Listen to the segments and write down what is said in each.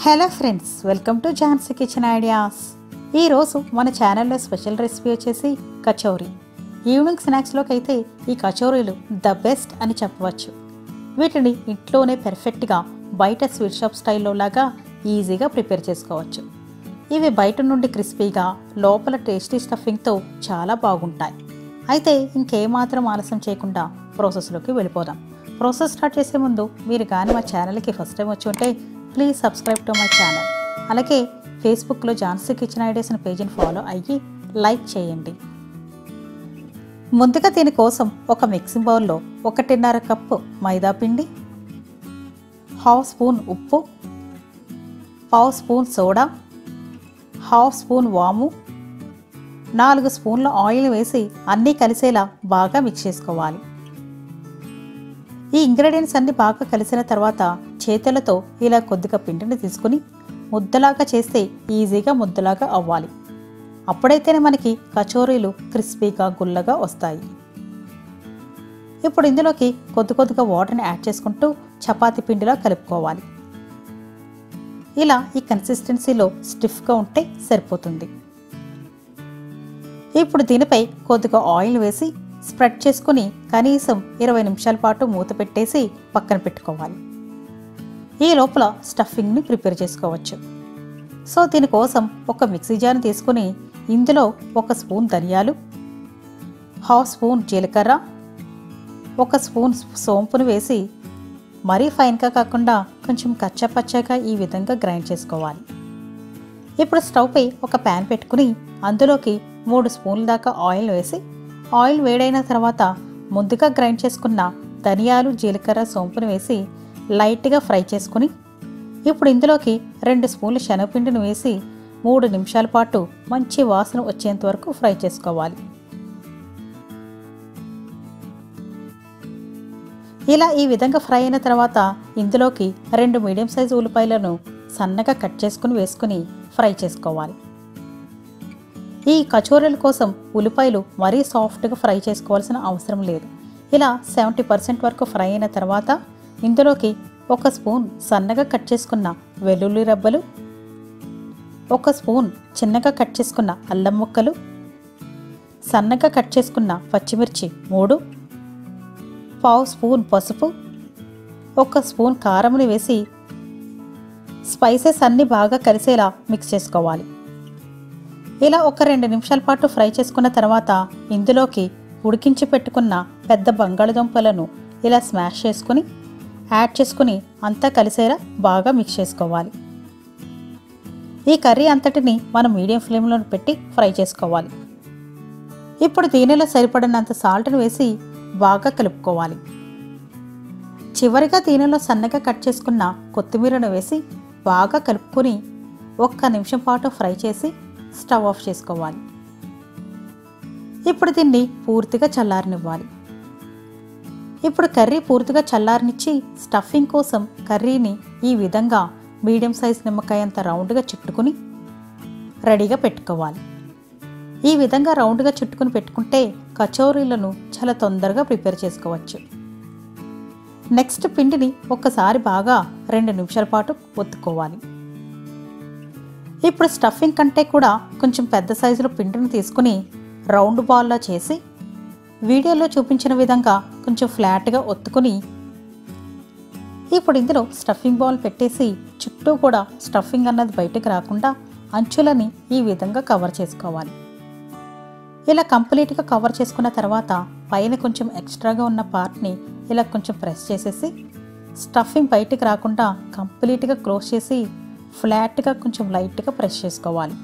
Hello friends, welcome to Jhansi kitchen ideas. ఈరోజు మన ఛానల్లో స్పెషల్ రెసిపీ వచ్చేసి కచోరీ. ఈవినింగ్ స్నాక్స్లోకి అయితే ఈ కచోరీలు ద బెస్ట్ అని చెప్పవచ్చు. వీటిని ఇంట్లోనే పెర్ఫెక్ట్గా బయట స్వీట్ షాప్ స్టైల్లో లాగా ఈజీగా ప్రిపేర్ చేసుకోవచ్చు. ఇవి బయట నుండి క్రిస్పీగా లోపల టేస్టీ స్టఫింగ్తో చాలా బాగుంటాయి. అయితే ఇంకేమాత్రం ఆలస్యం చేయకుండా ప్రాసెస్లోకి వెళ్ళిపోదాం. ప్రాసెస్ స్టార్ట్ చేసే ముందు మీరు కానీ మా ఛానల్కి ఫస్ట్ టైం వచ్చి ఉంటే please subscribe to my channel. అలాగే ఫేస్బుక్లో ఝాన్సీ కిచెన్ ఐడియాస్ అనే పేజీని ఫాలో అయ్యి లైక్ చేయండి. ముందుగా దీనికోసం ఒక మిక్సింగ్ బౌల్లో 1.5 కప్పు మైదా పిండి, 1/2 స్పూన్ ఉప్పు, 1/2 స్పూన్ సోడా, 1/2 స్పూన్ వాము, 4 స్పూన్ల ఆయిల్ వేసి అన్నీ కలిసేలా బాగా మిక్స్ చేసుకోవాలి. ఈ ఇంగ్రీడియంట్స్ అన్నీ బాగా కలిసిన తర్వాత చేతులతో ఇలా కొద్దిగా పిండిని తీసుకుని ముద్దలాగా చేస్తే ఈజీగా ముద్దలాగా అవ్వాలి. అప్పుడైతేనే మనకి కచోరీలు క్రిస్పీగా గుల్లగా వస్తాయి. ఇప్పుడు ఇందులోకి కొద్దిగా వాటర్ని యాడ్ చేసుకుంటూ చపాతీ పిండిలా కలుపుకోవాలి. ఇలా ఈ కన్సిస్టెన్సీలో స్టిఫ్గా ఉంటే సరిపోతుంది. ఇప్పుడు దీనిపై కొద్దిగా ఆయిల్ వేసి స్ప్రెడ్ చేసుకుని కనీసం 20 నిమిషాల పాటు మూత పెట్టేసి పక్కన పెట్టుకోవాలి. ఈ లోపల స్టఫింగ్ని ప్రిపేర్ చేసుకోవచ్చు. సో దీనికోసం ఒక మిక్సీ జార్ని తీసుకుని ఇందులో 1 స్పూన్ ధనియాలు, 1/2 స్పూన్ జీలకర్ర, 1 స్పూన్ సోంపును వేసి మరీ ఫైన్గా కాకుండా కొంచెం కచ్చాపచ్చాగా ఈ విధంగా గ్రైండ్ చేసుకోవాలి. ఇప్పుడు స్టవ్పై ఒక ప్యాన్ పెట్టుకుని అందులోకి 3 స్పూన్ల దాకా ఆయిల్ వేసి ఆయిల్ వేడైన తర్వాత ముందుగా గ్రైండ్ చేసుకున్న ధనియాలు, జీలకర్ర, సోంపును వేసి లైట్గా ఫ్రై చేసుకుని ఇప్పుడు ఇందులోకి 2 స్పూన్ల శనగపిండిని వేసి 3 నిమిషాల పాటు మంచి వాసన వచ్చేంత వరకు ఫ్రై చేసుకోవాలి. ఇలా ఈ విధంగా ఫ్రై అయిన తర్వాత ఇందులోకి 2 మీడియం సైజు ఉల్లిపాయలను సన్నగా కట్ చేసుకుని వేసుకుని ఫ్రై చేసుకోవాలి. ఈ కచోరీల కోసం ఉల్లిపాయలు మరీ సాఫ్ట్గా ఫ్రై చేసుకోవాల్సిన అవసరం లేదు. ఇలా 70% వరకు ఫ్రై అయిన తర్వాత ఇందులోకి 1 స్పూన్ సన్నగా కట్ చేసుకున్న వెల్లుల్లి రబ్బలు, 1 స్పూన్ చిన్నగా కట్ చేసుకున్న అల్లం ముక్కలు, సన్నగా కట్ చేసుకున్న పచ్చిమిర్చి 3, 1/2 స్పూన్ పసుపు, 1 స్పూన్ కారంని వేసి స్పైసెస్ అన్నీ బాగా కలిసేలా మిక్స్ చేసుకోవాలి. ఇలా ఒక 2 నిమిషాల పాటు ఫ్రై చేసుకున్న తర్వాత ఇందులోకి ఉడికించి పెట్టుకున్న పెద్ద బంగాళదుంపలను ఇలా స్మాష్ చేసుకుని యాడ్ చేసుకుని అంతా కలిసేలా బాగా మిక్స్ చేసుకోవాలి. ఈ కర్రీ అంతటిని మనం మీడియం ఫ్లేమ్లో పెట్టి ఫ్రై చేసుకోవాలి. ఇప్పుడు దీనిలో సరిపడినంత సాల్ట్ని వేసి బాగా కలుపుకోవాలి. చివరిగా దీనిలో సన్నగా కట్ చేసుకున్న కొత్తిమీరను వేసి బాగా కలుపుకొని 1 నిమిషం పాటు ఫ్రై చేసి స్టవ్ ఆఫ్ చేసుకోవాలి. ఇప్పుడు దీన్ని పూర్తిగా చల్లారనివ్వాలి. ఇప్పుడు కర్రీ పూర్తిగా చల్లారనిచ్చి స్టఫింగ్ కోసం కర్రీని ఈ విధంగా మీడియం సైజ్ నిమ్మకాయ అంత రౌండ్గా చుట్టుకుని రెడీగా పెట్టుకోవాలి. ఈ విధంగా రౌండ్గా చుట్టుకుని పెట్టుకుంటే కచోరీలను చాలా తొందరగా ప్రిపేర్ చేసుకోవచ్చు. నెక్స్ట్ పిండిని ఒక్కసారి బాగా 2 నిమిషాల పాటు ఒత్తుకోవాలి. ఇప్పుడు స్టఫింగ్ కంటే కూడా కొంచెం పెద్ద సైజులో పిండిని తీసుకుని రౌండ్ బాల్లా చేసి వీడియోలో చూపించిన విధంగా కొంచెం ఫ్లాట్గా ఒత్తుకుని ఇప్పుడు ఇందులో స్టఫింగ్ బాల్ పెట్టేసి చుట్టూ కూడా స్టఫింగ్ అన్నది బయటకు రాకుండా అంచులని ఈ విధంగా కవర్ చేసుకోవాలి. ఇలా కంప్లీట్గా కవర్ చేసుకున్న తర్వాత పైన కొంచెం ఎక్స్ట్రాగా ఉన్న పార్ట్ని ఇలా కొంచెం ప్రెస్ చేసేసి స్టఫింగ్ బయటకు రాకుండా కంప్లీట్గా క్లోజ్ చేసి ఫ్లాట్గా కొంచెం లైట్గా ప్రెస్ చేసుకోవాలి.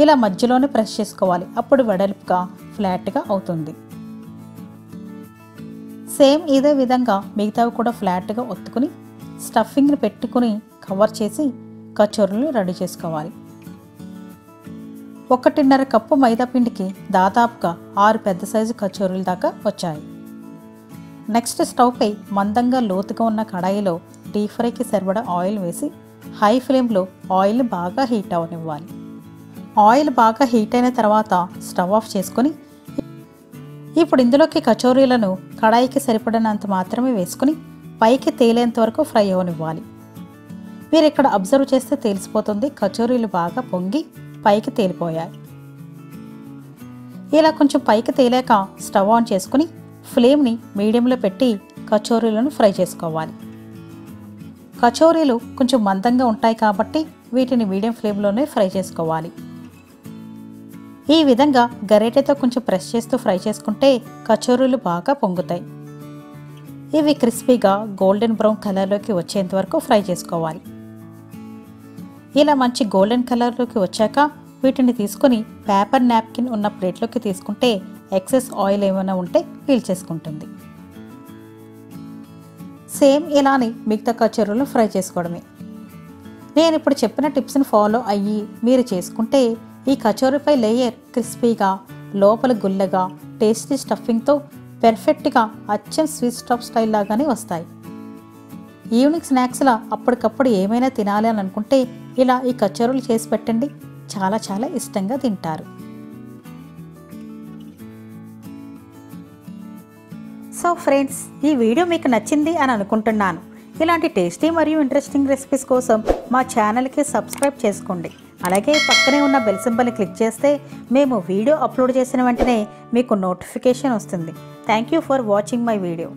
ఇలా మధ్యలోనే ప్రెస్ చేసుకోవాలి. అప్పుడు వెడల్పుగా ఫ్లాట్గా అవుతుంది. సేమ్ ఇదే విధంగా మిగతావి కూడా ఫ్లాట్గా ఒత్తుకుని స్టఫింగ్ని పెట్టుకుని కవర్ చేసి కచోరీలు రెడీ చేసుకోవాలి. 1.5 కప్పు మైదా పిండికి దాదాపుగా 6 పెద్ద సైజు కచోరీల దాకా వచ్చాయి. నెక్స్ట్ స్టవ్పై మందంగా లోతుగా ఉన్న కడాయిలో డీప్ ఫ్రైకి సరిపడా ఆయిల్ వేసి హై ఫ్లేమ్లో ఆయిల్ బాగా హీట్ అవనివ్వాలి. ఆయిల్ బాగా హీట్ అయిన తర్వాత స్టవ్ ఆఫ్ చేసుకొని ఇప్పుడు ఇందులోకి కచోరీలను కడాయికి సరిపడినంత మాత్రమే వేసుకుని పైకి తేలేంత వరకు ఫ్రై అవనివ్వాలి. మీరు ఇక్కడ అబ్జర్వ్ చేస్తే తెలిసిపోతుంది, కచోరీలు బాగా పొంగి పైకి తేలిపోయాయి. ఇలా కొంచెం పైకి తేలాక స్టవ్ ఆన్ చేసుకుని ఫ్లేమ్ని మీడియంలో పెట్టి కచోరీలను ఫ్రై చేసుకోవాలి. కచోరీలు కొంచెం మందంగా ఉంటాయి కాబట్టి వీటిని మీడియం ఫ్లేమ్లోనే ఫ్రై చేసుకోవాలి. ఈ విధంగా గరిటెతో కొంచెం ప్రెస్ చేస్తూ ఫ్రై చేసుకుంటే కచోరీలు బాగా పొంగుతాయి. ఇవి క్రిస్పీగా గోల్డెన్ బ్రౌన్ కలర్లోకి వచ్చేంత వరకు ఫ్రై చేసుకోవాలి. ఇలా మంచి గోల్డెన్ కలర్లోకి వచ్చాక వీటిని తీసుకొని పేపర్ నాప్కిన్ ఉన్న ప్లేట్లోకి తీసుకుంటే ఎక్సెస్ ఆయిల్ ఏమైనా ఉంటే పీల్చేసుకుంటుంది. సేమ్ ఇలానే మిగతా కచోరీలు ఫ్రై చేసుకోవడమే. నేను ఇప్పుడు చెప్పిన టిప్స్ని ఫాలో అయ్యి మీరు చేసుకుంటే ఈ కచోరీపై లేయర్ క్రిస్పీగా, లోపల గుల్లగా, టేస్టీ స్టఫింగ్తో పెర్ఫెక్ట్గా అచ్చం స్వీట్ స్టాప్ స్టైల్ లాగానే వస్తాయి. ఈవినింగ్ స్నాక్స్లా అప్పటికప్పుడు ఏమైనా తినాలి అని అనుకుంటే ఇలా ఈ కచోరీలు చేసి పెట్టండి, చాలా చాలా ఇష్టంగా తింటారు. సో ఫ్రెండ్స్, ఈ వీడియో మీకు నచ్చింది అని అనుకుంటున్నాను. ఇలాంటి టేస్టీ మరియు ఇంట్రెస్టింగ్ రెసిపీస్ కోసం మా ఛానల్కి సబ్స్క్రైబ్ చేసుకోండి. అలాగే పక్కనే ఉన్న బెల్ సింబల్ని క్లిక్ చేస్తే మేము వీడియో అప్లోడ్ చేసిన వెంటనే మీకు నోటిఫికేషన్ వస్తుంది. Thank you for watching my video.